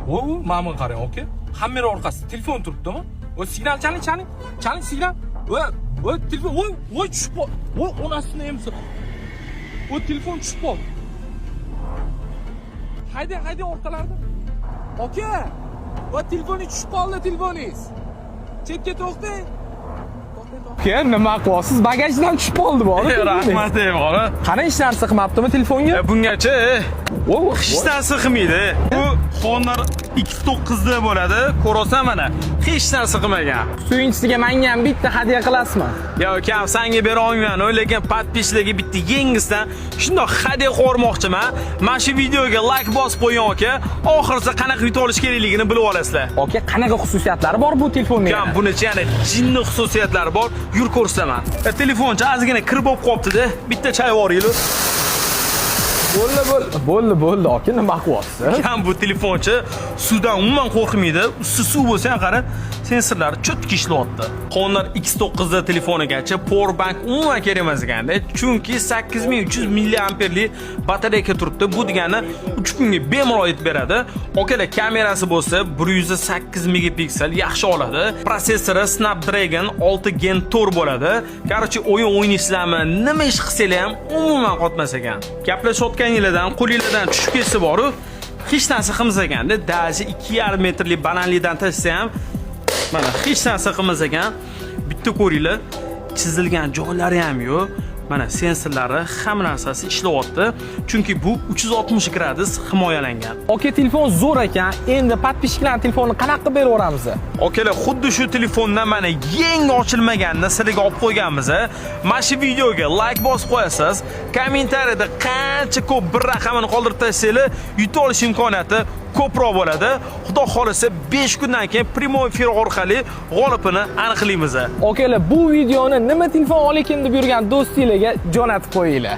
Mana buni qarang, aka. Kamera orqasida telefon turibdimi? Signal chaling. Chaling signal. Telefon. Voy tushib qol. Voy onasini emsa. Telefon tushib qol. Hayda orqalarda. Aka. Telefoningiz tushib qoldi, telefoningiz. Chetga to'xtang. Aka, nima qilyapsiz? Bagajdan tushib qoldi bu. Rahmat bola. Qani ishlar siqmabdimi telefonga? Bungacha hechdan siqmaydi. Bu fonlar 2.9 da bo'ladi. Ko'rasan mana, hechdan siqmagan. Suyunchisiga menga ham bitta hadya qilasizmi? Yo, kam senga bera olmayman, lekin podpishchilarga bitta yengisidan shundoq hadya qo'ymoqchiman. Mana shu videoga like bosib qo'ying aka. Oxirida qanaqa yutib olish kerakligini bilib olasizlar. Aka, qanaqa xususiyatlari bor bu telefonning? Kam bunicha yana jinni xususiyatlari bor. Yur ko'rsaman. Telefoncha ozgina kirib bo'lib qolibdi-da. Bitta choy yuboraylik. Bo'ldi, aka, nima qilyapsiz? Kam bu telefonchi suvdan umuman qo'rqmaydi. Usti suv bo'lsa ham qara, sensorlari cho'tki ishlayapti. Honor X9 da telefonigacha power bank umuman kerak emas ekanda. Chunki 8300 mAhlik batareya turibdi. Bu degani 3 kunga bemalol yetib beradi. Okalar kamerasi bo'lsa 108 megapiksel yaxshi oladi. Protsessori Snapdragon 6 Gen 4 bo'ladi. Qarchi o'yin o'ynaysizlarmi, nima ish qilsanglar ham umuman qotmas ekan. Gaplashayotganingizdan, qo'lingizdan tushib ketsa boru, hech narsa qilmas ekanda. Daji 2,5 metrlik balandlikdan tashsa ham mana hech narsa qilmas ekan. Bitta ko'ringlar, chizilgan joylari ham yo'q. Mana sensorlari, hamma narsasi ishlayapti. Chunki bu 360 gradus himoyalangan. Aka, telefon zo'r ekan. Endi podpishchilar telefonni qanaqa qilib beraveramiz? Okalar, xuddi shu telefondan mana yangi ochilmaganini sizlarga olib qo'yganmiz. Mana shu videoga like bosib qo'yasiz. Kommentariyada qancha ko'p bir raqamini qoldirib tasanglar, yutib olish imkoniyati ko'proq bo'ladi. Xudo xolasa 5 kundan keyin primo efir orqali g'olibini aniqlaymiz. Okalar, bu videoni nima telefon olakin deb yurgan do'stinglarga jo'natib qo'yinglar.